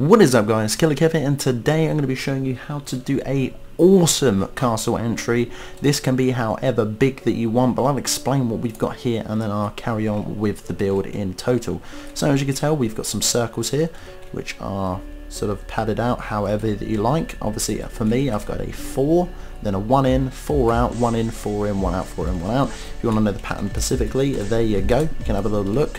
What is up guys, Killer Kevin, and today I'm going to be showing you how to do a awesome castle entry. This can be however big that you want, but I'll explain what we've got here and then I'll carry on with the build in total. So as you can tell, we've got some circles here which are sort of padded out however that you like. Obviously for me I've got a 4, then a 1 in, 4 out, 1 in, 4 in, 1 out, 4 in, 1 out. If you want to know the pattern specifically, there you go, you can have a little look.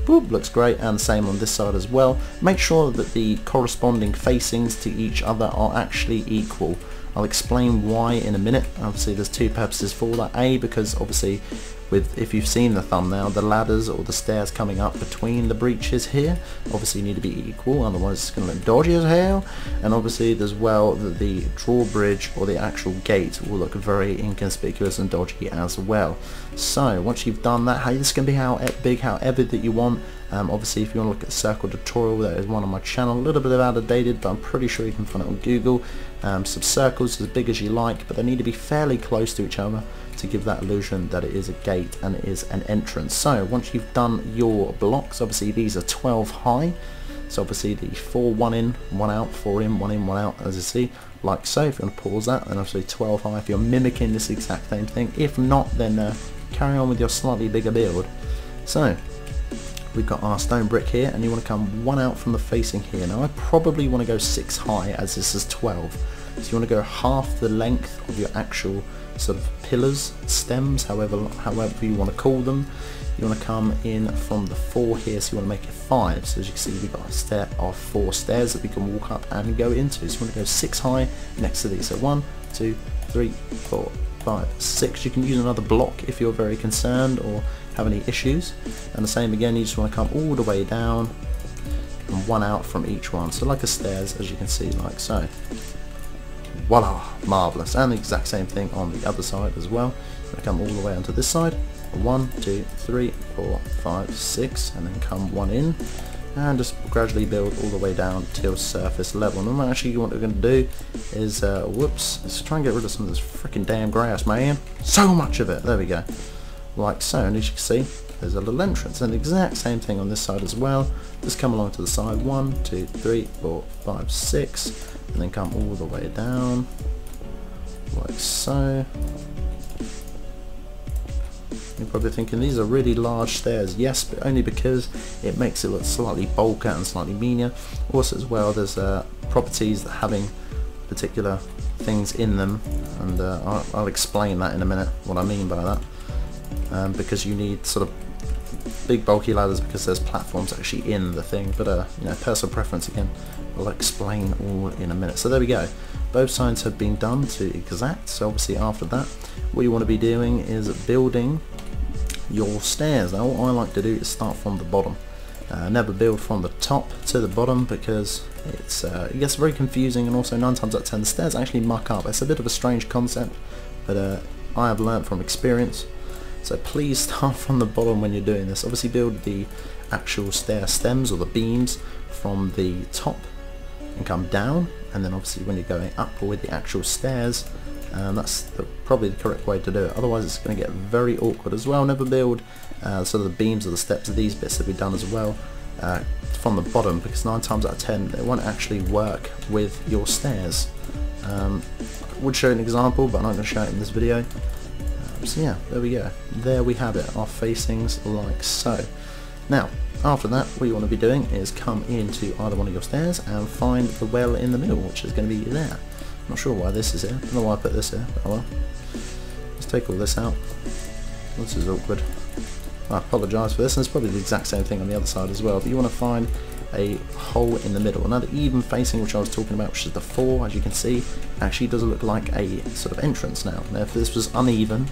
Boop, looks great, and same on this side as well. Make sure that the corresponding facings to each other are actually equal. I'll explain why in a minute. Obviously there's two purposes for that. A, because obviously if you've seen the thumbnail, the ladders or the stairs coming up between the breaches here obviously need to be equal, otherwise it's going to look dodgy as hell. And obviously as well that the drawbridge or the actual gate will look very inconspicuous and dodgy as well. So once you've done that, hey, this can be how big however that you want. Obviously if you want to look at the circle tutorial, that is one on my channel, a little bit out of dated, but I'm pretty sure you can find it on Google. Some circles as big as you like, but they need to be fairly close to each other to give that illusion that it is a gate and it is an entrance. So once you've done your blocks, obviously these are 12 high, so obviously the 4, 1 in, 1 out, 4 in, 1 in, 1 out, as you see, like so. If you want to pause that, then obviously 12 high if you're mimicking this exact same thing. If not, then carry on with your slightly bigger build. So we've got our stone brick here, and you want to come 1 out from the facing here. Now I probably want to go 6 high as this is 12, so you want to go half the length of your actual sort of pillars, stems, however you want to call them. You want to come in from the 4 here, so you want to make it 5. So as you can see, we've got a stair of 4 stairs that we can walk up and go into. So you want to go 6 high next to these. So 1, 2, 3, 4, 5, 6. You can use another block if you're very concerned or have any issues. And the same again, you just want to come all the way down and 1 out from each one. So like a stairs, as you can see, like so. Voila, marvellous. And the exact same thing on the other side as well. So come all the way onto this side. 1, 2, 3, 4, 5, 6, and then come 1 in. And just gradually build all the way down till surface level. And actually what we're going to do is, whoops, let's try and get rid of some of this freaking damn grass, man. So much of it. There we go. Like so, and as you can see, there's a little entrance. And the exact same thing on this side as well. Just come along to the side. 1, 2, 3, 4, 5, 6. And then come all the way down. Like so. You're probably thinking these are really large stairs. Yes, but only because it makes it look slightly bulkier and slightly meaner. Also as well, there's properties that having particular things in them, and I'll explain that in a minute, what I mean by that. Because you need sort of big bulky ladders because there's platforms actually in the thing, but you know, personal preference again, I'll explain all in a minute. So there we go, both sides have been done to exact. So obviously after that, what you want to be doing is building your stairs. Now what I like to do is start from the bottom, never build from the top to the bottom, because it gets very confusing, and also 9 times out of 10 the stairs actually muck up. It's a bit of a strange concept, but I have learnt from experience. So please start from the bottom when you're doing this. Obviously build the actual stair stems or the beams from the top and come down, and then obviously when you're going up with the actual stairs, that's probably the correct way to do it. Otherwise it's going to get very awkward as well. Never build sort of the beams or the steps of these bits that we've done as well from the bottom, because 9 times out of 10 they won't actually work with your stairs. I would show an example, but I'm not going to show it in this video. So yeah, there we go. There we have it, our facings like so. Now, after that, what you want to be doing is come into either one of your stairs and find the well in the middle, which is going to be there. I'm not sure why this is here. I don't know why I put this here, but oh well. Let's take all this out. This is awkward. I apologise for this, and it's probably the exact same thing on the other side as well, but you want to find a hole in the middle. Another even facing, which I was talking about, which is the 4, as you can see, actually does look like a sort of entrance now. Now if this was uneven,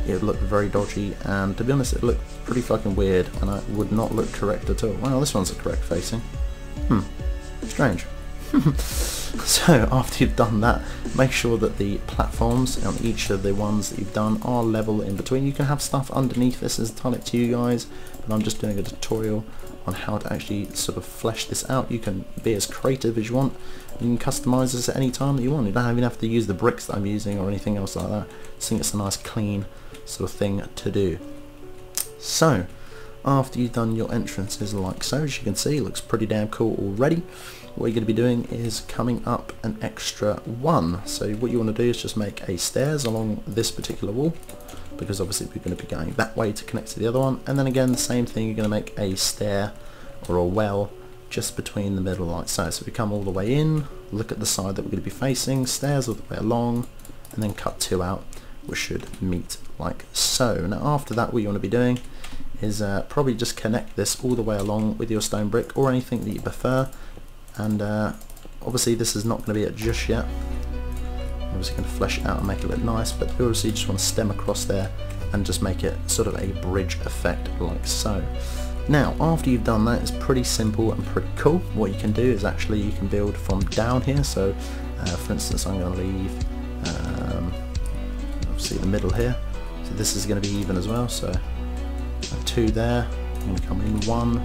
it would look very dodgy, and to be honest it looked pretty fucking weird, and it would not look correct at all. Well, this one's the correct facing. Strange. So after you've done that, make sure that the platforms on each of the ones that you've done are level in between. You can have stuff underneath this, is entirely up to you guys, but I'm just doing a tutorial on how to actually sort of flesh this out. You can be as creative as you want. You can customize this at any time that you want. You don't even have to use the bricks that I'm using or anything else like that. I just think it's a nice clean sort of thing to do. So after you've done your entrances like so, as you can see, it looks pretty damn cool already. What you're going to be doing is coming up an extra one. So what you want to do is just make a stairs along this particular wall, because obviously we're going to be going that way to connect to the other one. And then again, the same thing, you're going to make a stair or a well just between the middle like so. So we come all the way in, look at the side that we're going to be facing, stairs all the way along, and then cut two out, which should meet like so. Now after that, what you want to be doing is probably just connect this all the way along with your stone brick or anything that you prefer. And obviously this is not going to be it just yet. Obviously going to flesh it out and make it look nice, but you obviously just want to stem across there and just make it sort of a bridge effect like so. Now after you've done that, it's pretty simple and pretty cool. What you can do is actually you can build from down here. So for instance, I'm going to leave obviously the middle here, so this is going to be even as well, so two there. I'm going to come in one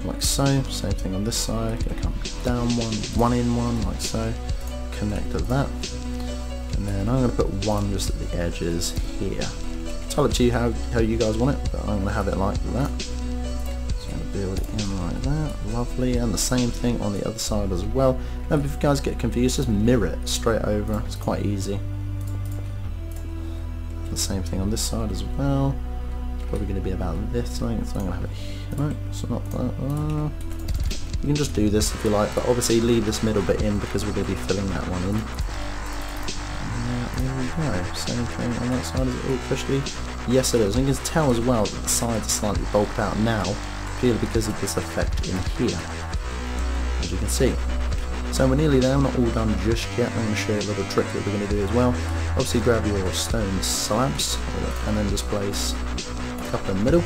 like so, same thing on this side, going to come down one in one like so, connect to that, and then I'm going to put one just at the edges here. It's up to you how you guys want it, but I'm going to have it like that. So I'm going to build it in like that, lovely, and the same thing on the other side as well. Now if you guys get confused, just mirror it straight over, it's quite easy. The same thing on this side as well. Probably going to be about this thing, so I'm going to have it here. No, it's not that. You can just do this if you like, but obviously leave this middle bit in because we're going to be filling that one in. There we go, same thing on that side. Is it all officially? Yes it is, and you can tell as well that the sides are slightly bulked out now, purely because of this effect in here, as you can see. So we're nearly there, we're not all done just yet. I'm going to show you a little trick that we're going to do as well. Obviously grab your stone slabs and then just place a couple in the middle.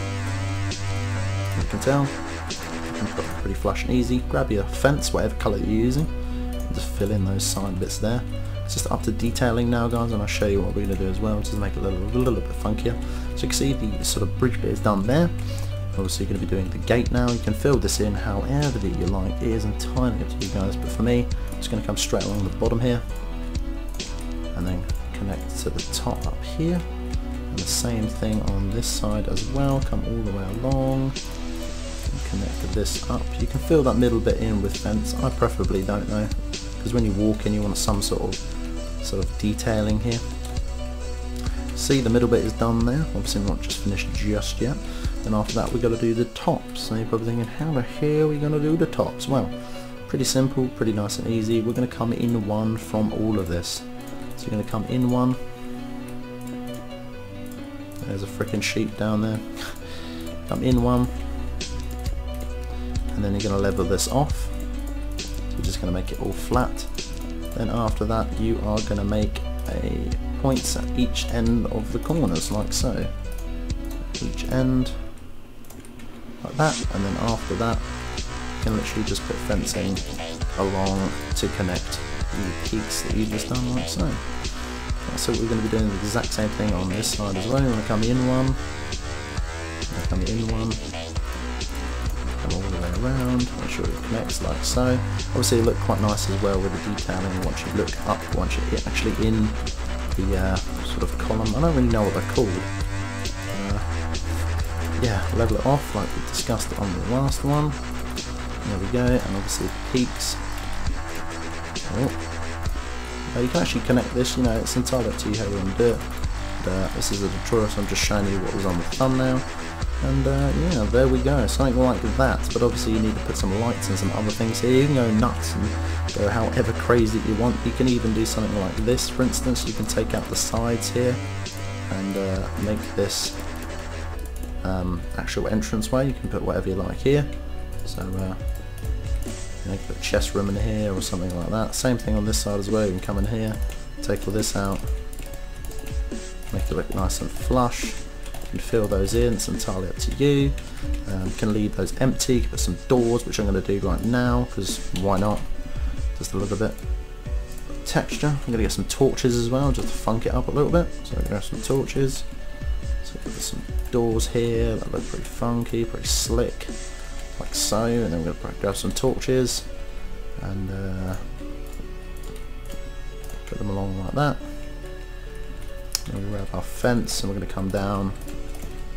You can tell, you can put it pretty flush and easy. Grab your fence, whatever colour you're using, and just fill in those side bits there. It's just up to detailing now guys, and I'll show you what we're going to do as well, just to make it a little bit funkier. So you can see the sort of bridge bit is done there. Obviously you're going to be doing the gate now. You can fill this in however that you like, it is entirely up to you guys, but for me it's going to come straight along the bottom here and then connect to the top up here, and the same thing on this side as well, come all the way along and connect this up. You can fill that middle bit in with fence. I preferably don't though, because when you walk in you want some sort of detailing here. See, the middle bit is done there, obviously not just finished just yet. Then after that we've got to do the tops. So you're probably thinking, how the hell are we going to do the tops? Well, pretty simple, pretty nice and easy. We're going to come in one from all of this. So you're going to come in one. There's a freaking sheep down there. Come in one. And then you're going to level this off. So you're just going to make it all flat. Then after that you are going to make a points at each end of the corners like so. Each end like that, and then after that you can literally just put fencing along to connect the peaks that you've just done like so. So we're going to be doing the exact same thing on this side as well. You're going to come in one, come in one, come all the way around, make sure it connects like so. Obviously it looked quite nice as well with the detailing once you look up, once you're actually in the sort of column. I don't really know what they're called. Yeah, level it off like we discussed it on the last one. There we go, and obviously the peaks. Oh. You can actually connect this, you know, it's entirely up to you how you want to do it. But, this is a tutorial, so I'm just showing you what was on the thumbnail. And yeah, there we go, something like that. But obviously you need to put some lights and some other things here. You can go nuts and go however crazy you want. You can even do something like this, for instance. You can take out the sides here and make this actual entranceway. You can put whatever you like here. So you know, you can put a chest room in here or something like that. Same thing on this side as well. You can come in here, take all this out, make it look nice and flush. You can fill those in, it's entirely up to you. You can leave those empty, you can put some doors, which I'm going to do right now, because why not? Just a little bit of texture. I'm going to get some torches as well, just to funk it up a little bit. So I'm going to have some torches. So there's some doors here that look pretty funky, pretty slick, like so. And then we're going to grab some torches and put them along like that. And we'll grab our fence and we're going to come down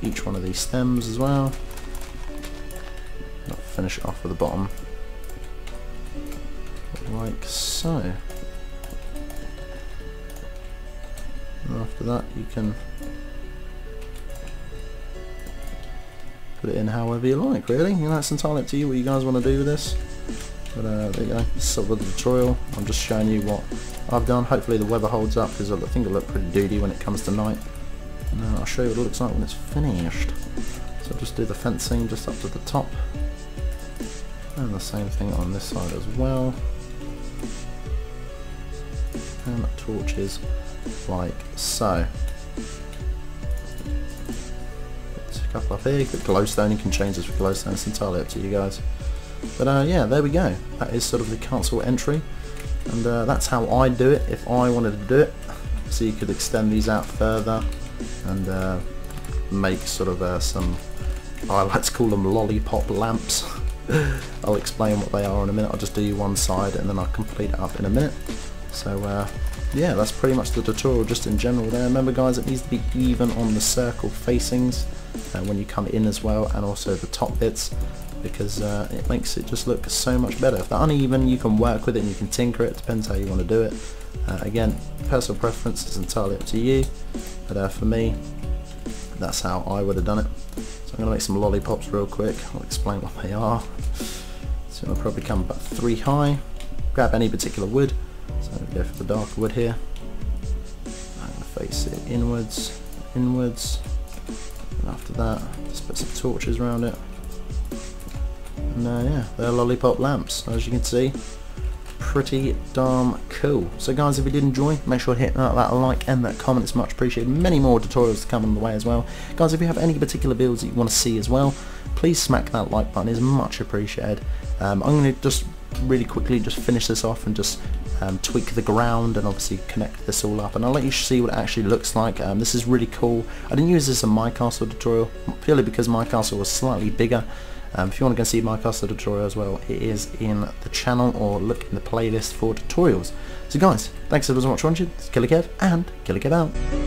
each one of these stems as well. finish it off with the bottom, like so. And after that you can put it in however you like, really. You know, it's entirely up to you what you guys want to do with this. But there you go, this is sort of the tutorial. I'm just showing you what I've done. Hopefully the weather holds up, because I think it'll look pretty doody when it comes to night. And I'll show you what it looks like when it's finished. So I'll just do the fencing just up to the top. And the same thing on this side as well. And torches like so. A couple up here, you put glowstone, you can change this with glowstone, it's entirely up to you guys. But yeah, there we go. That is sort of the castle entry, and that's how I do it if I wanted to do it. So you could extend these out further and make sort of some, I like to call them lollipop lamps. I'll explain what they are in a minute. I'll just do one side and then I'll complete it up in a minute. So yeah, that's pretty much the tutorial just in general there. Remember guys, it needs to be even on the circle facings when you come in as well, and also the top bits, because it makes it just look so much better. If they're uneven, you can work with it and you can tinker it, depends how you want to do it. Again, personal preference is entirely up to you, but for me, that's how I would have done it. So I'm going to make some lollipops real quick. I'll explain what they are. So it'll probably come about 3 high. Grab any particular wood. So I'm going to go for the darker wood here. I'm going to face it inwards, inwards, and after that, just put some torches around it. And yeah, they're lollipop lamps, as you can see. Pretty darn cool. So guys, if you did enjoy, make sure to hit that like and that comment, it's much appreciated. Many more tutorials to come on the way as well. Guys, if you have any particular builds that you want to see as well, please smack that like button, it's much appreciated. I'm going to just really quickly just finish this off and just tweak the ground and obviously connect this all up, and I'll let you see what it actually looks like. This is really cool. I didn't use this in my castle tutorial purely because my castle was slightly bigger. If you want to go see my castle tutorial as well, it is in the channel, or look in the playlist for tutorials. So guys, thanks so much for watching. It's Killer Kev, and Killer Kev out.